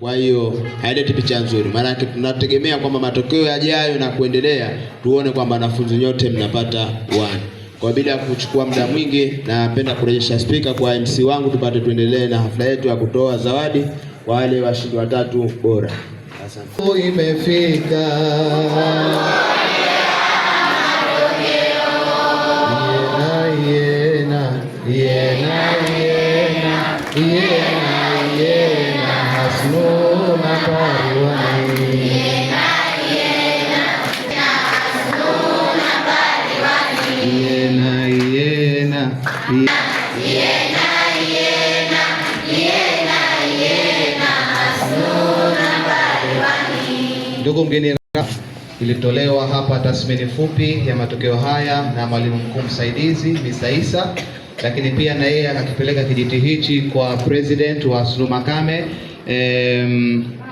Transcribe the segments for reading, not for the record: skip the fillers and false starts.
Kwa hiyo haileti picha nzuri. Maana tunategemea kwamba matokeo yajayo na kuendelea tuone kwamba wanafunzi nyote mnapata 1. Kwa bila kuchukua muda mwingi, napenda kurejesha speaker kwa MC wangu tupate tuendelee na hafla yetu ya kutoa zawadi kwa wale washindi 3 bora. Asante. Imefika Ndugu mgeni rasmi, ilitolewa hapa tathmini fupi ya matokeo haya na mwalimu mkuu msaidizi Mr. Isa, lakini pia na yeye akakipeleka kijiti hichi kwa president wa SNU Makame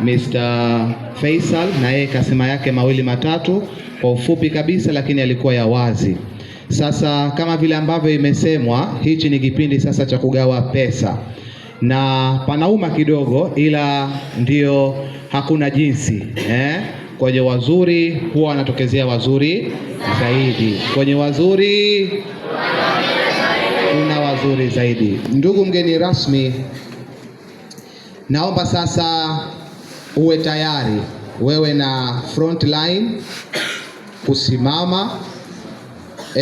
Mr. Faisal, na yeye kasema yake mawili matatu kwa ufupi kabisa, lakini alikuwa ya wazi. Sasa kama vile ambavyo imesemwa, hichi ni kipindi sasa cha kugawa pesa na panauma kidogo, ila ndio hakuna jinsi kwenye wazuri huwa wanatokezea wazuri zaidi, kwenye wazuri kuna wazuri zaidi. Ndugu mgeni rasmi, naomba sasa uwe tayari wewe na front line kusimama.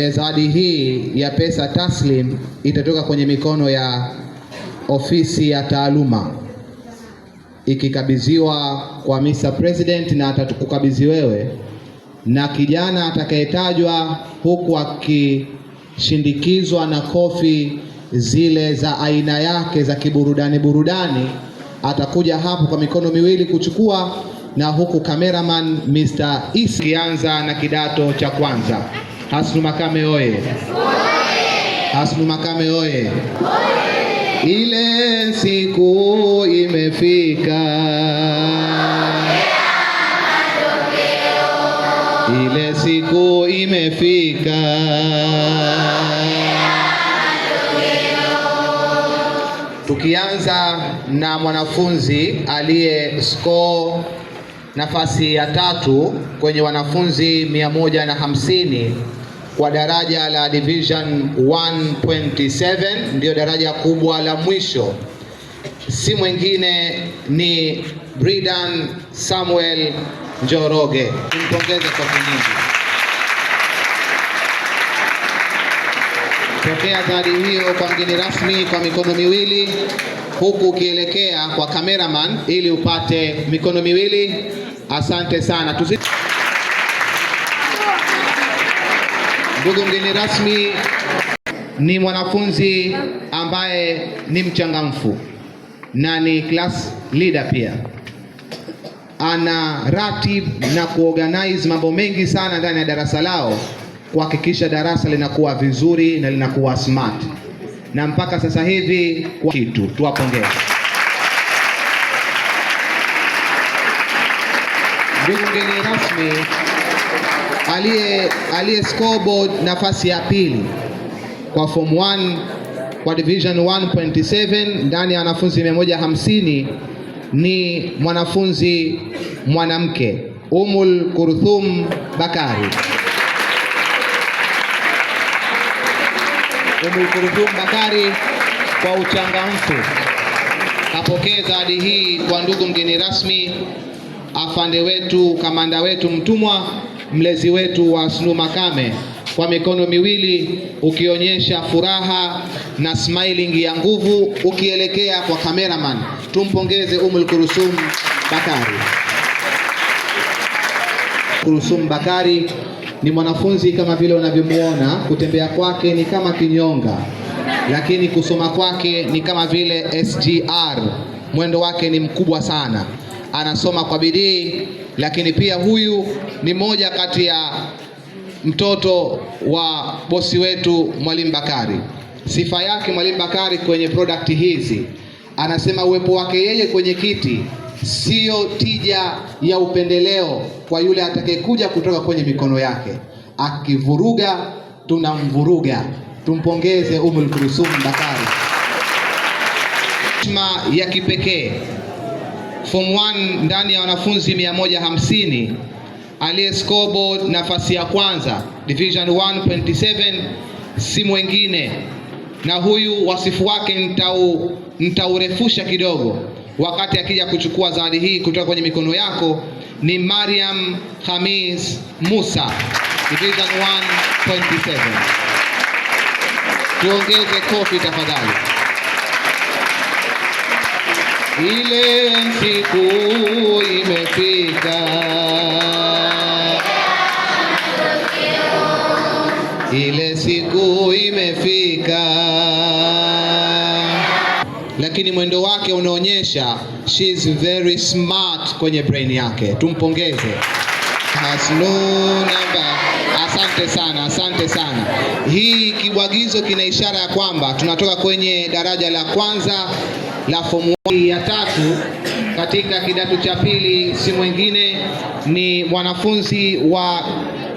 Zawadi hii ya pesa taslim itatoka kwenye mikono ya ofisi ya taaluma ikikabidhiwa kwa Mr. President, na atatukukabidhi wewe na kijana atakayetajwa huku akishindikizwa na kofi zile za aina yake za kiburudani atakuja hapo kwa mikono miwili kuchukua, na huku cameraman Mr. Isa kianza na kidato cha kwanza. SNU Makame oye! SNU Makame oye! Ile siku imefika, ile siku imefika, tukianza na mwanafunzi aliye score nafasi ya 3 kwenye wanafunzi 150 kwa daraja la division 127, ndio daraja kubwa la mwisho. Si mwingine ni Bridan Samuel Njoroge. Tumpongeze kwa kingi. Pokea zawadi hiyo kwa mgeni rasmi kwa mikono miwili, huku ukielekea kwa cameraman ili upate mikono miwili. Asante sana. Ndugu mgeni rasmi, ni mwanafunzi ambaye ni mchangamfu na ni class leader pia. Ana ratib na kuorganize mambo mengi sana ndani ya darasa lao kuhakikisha darasa linakuwa vizuri na linakuwa smart. Na mpaka sasa hivi kwa kitu tuwapongeze. Ndugu mgeni rasmi, aliye scoreboard nafasi ya 2 kwa form 1 kwa division 1.7 ndani ya wanafunzi 150 ni mwanafunzi mwanamke Umul Kurthum Bakari. Umul Kurthum Bakari kwa uchangamfu apokee zawadi hii kwa ndugu mgeni rasmi, afande wetu, kamanda wetu mtumwa, mlezi wetu wa SNU Makame, kwa mikono miwili ukionyesha furaha na smiling ya nguvu ukielekea kwa cameraman. Tumpongeze Umul Kurthum Bakari. Kurthum Bakari ni mwanafunzi kama vile unavyomuona, kutembea kwake ni kama kinyonga, lakini kusoma kwake ni kama vile SGR. Mwendo wake ni mkubwa sana, anasoma kwa bidii, lakini pia huyu ni moja kati ya mtoto wa bosi wetu Mwalimu Bakari. Sifa yake Mwalimu Bakari kwenye product hizi, anasema uwepo wake yeye kwenye kiti sio tija ya upendeleo kwa yule atakayekuja kutoka kwenye mikono yake. Akivuruga tunamvuruga. Tumpongeze Umul Kurthum Bakari. Heshima ya kipekee Form 1 ndani ya wanafunzi 150, aliye scoreboard nafasi ya kwanza Division 127 si mwingine, na huyu wasifu wake nitaurefusha kidogo wakati akija kuchukua zawadi hii kutoka kwenye mikono yako, ni Mariam Khamis Musa, Division 127. Tuongeze kofi tafadhali. Ile siku imefika, ile siku imefika, lakini mwendo wake unaonyesha she is very smart kwenye brain yake. Tumpongeze Hasnunamba. Asante sana, asante sana. Hii kibwagizo kina ishara ya kwamba tunatoka kwenye daraja la kwanza la form 1 ya 3 katika kidato cha pili. Si mwingine ni mwanafunzi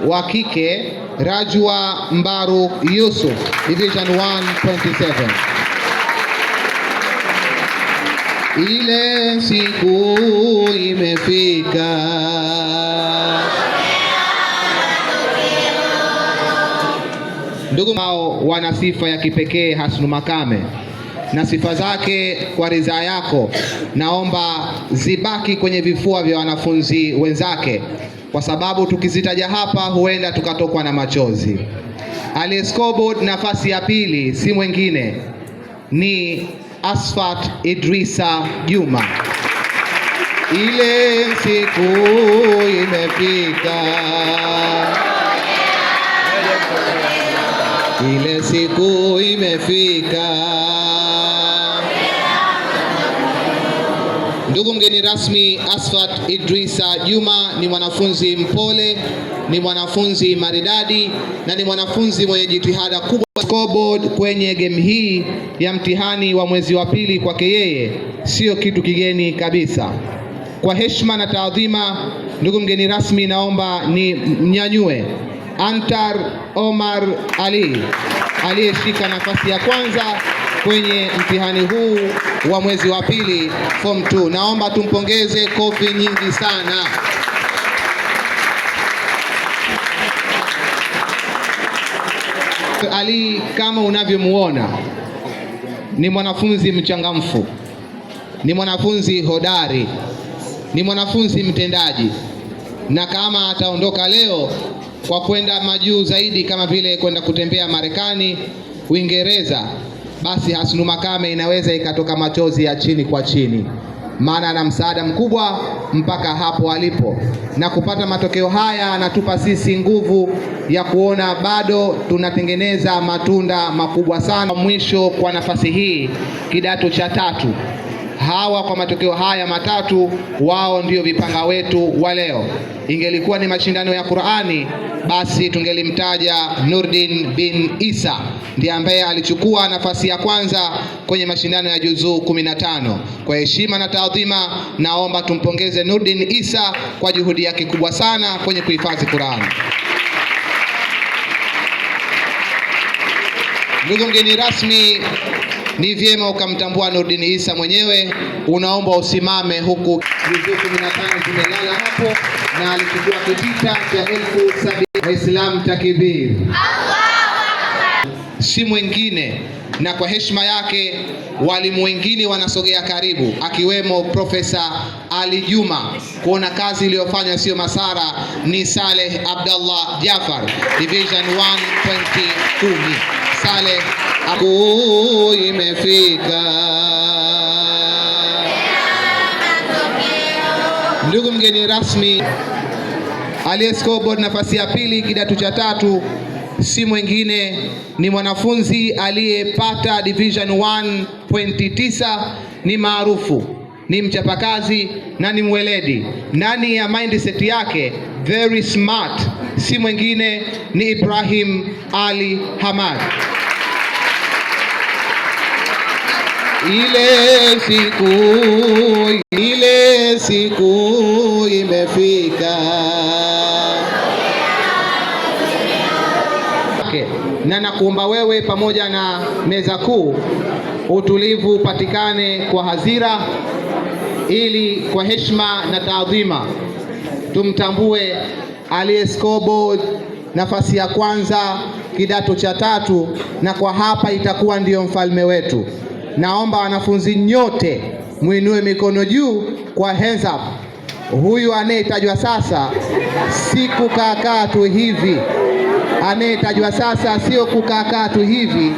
wa kike Rajwa Mbaru Yusuf, Division 127. Ile siku imefika, ndugu hao wana sifa ya kipekee Hasnu Makame, na sifa zake kwa ridhaa yako naomba zibaki kwenye vifua vya wanafunzi wenzake, kwa sababu tukizitaja hapa huenda tukatokwa na machozi. Aliye scoreboard nafasi ya pili si mwingine ni Asfat Idrisa Juma. Ile siku imefika, ile siku imefika. Ndugu mgeni rasmi, Asfat Idrisa Juma ni mwanafunzi mpole, ni mwanafunzi maridadi na ni mwanafunzi mwenye jitihada kubwa. Scoreboard kwenye game hii ya mtihani wa mwezi wa pili kwake yeye sio kitu kigeni kabisa. Kwa heshima na taadhima, ndugu mgeni rasmi, naomba ni mnyanyue Antar Omar Ali aliyeshika nafasi ya kwanza kwenye mtihani huu wa mwezi wa pili form 2. Naomba tumpongeze kofi nyingi sana. Ali kama unavyomuona ni mwanafunzi mchangamfu, ni mwanafunzi hodari, ni mwanafunzi mtendaji, na kama ataondoka leo kwa kwenda majuu zaidi kama vile kwenda kutembea Marekani, Uingereza, basi Hasnu Makame inaweza ikatoka machozi ya chini kwa chini, maana ana msaada mkubwa mpaka hapo alipo, na kupata matokeo haya anatupa sisi nguvu ya kuona bado tunatengeneza matunda makubwa sana. Mwisho kwa nafasi hii kidato cha 3, hawa kwa matokeo haya matatu, wao ndio vipanga wetu wa leo. Ingelikuwa ni mashindano ya Qur'ani, basi tungelimtaja Nurdin bin Isa, ndiye ambaye alichukua nafasi ya kwanza kwenye mashindano ya juzuu 15. Kwa heshima na taadhima, naomba tumpongeze Nurdin Isa kwa juhudi yake kubwa sana kwenye kuhifadhi Qur'ani. Ndugu mgeni rasmi, ni vyema ukamtambua Nurdin Isa mwenyewe. Unaomba usimame huku juzuu 15 zimelala hapo, na alichukua kitita cha 1070. Waislamu takbir. Si mwingine, na kwa heshima yake walimu wengine wanasogea karibu, akiwemo Profesa Ali Juma, kuona kazi iliyofanywa sio masara. Ni Saleh Abdallah Jafar, Division 12010. Saleh, siku imefika. Ndugu mgeni rasmi, aliye scoreboard nafasi ya pili kidato cha 3 si mwingine ni mwanafunzi aliyepata Division 1.9. Ni maarufu, ni mchapakazi na ni mweledi. Ndani ya mindset yake very smart, si mwingine ni Ibrahim Ali Hamad. Ile siku imefika. Na nakuomba wewe pamoja na meza kuu utulivu upatikane kwa hadhira. ili kwa heshima na taadhima tumtambue aliyeskobo nafasi ya kwanza kidato cha 3, na kwa hapa itakuwa ndiyo mfalme wetu. Naomba wanafunzi nyote muinue mikono juu kwa hands up. Huyu anayetajwa sasa si kukaa tu hivi. Anayetajwa sasa sio kukaa tu hivi,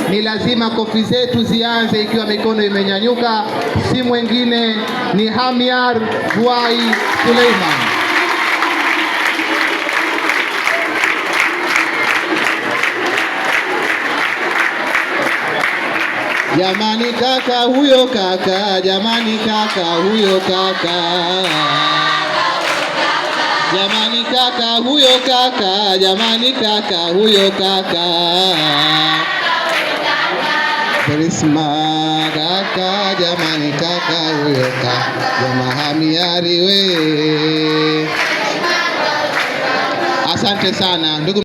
ni lazima kofi zetu zianze ikiwa mikono imenyanyuka. Si mwingine ni Hamiar Vuai Suleiman. Jamani kaka huyo kaka, jamani kaka huyo kaka, jamani kaka huyo kaka, jamani kaka huyo kaka, Krisma kaka, jamani kaka huyo kaka, jama Hamiari we. Asante sana ndugu.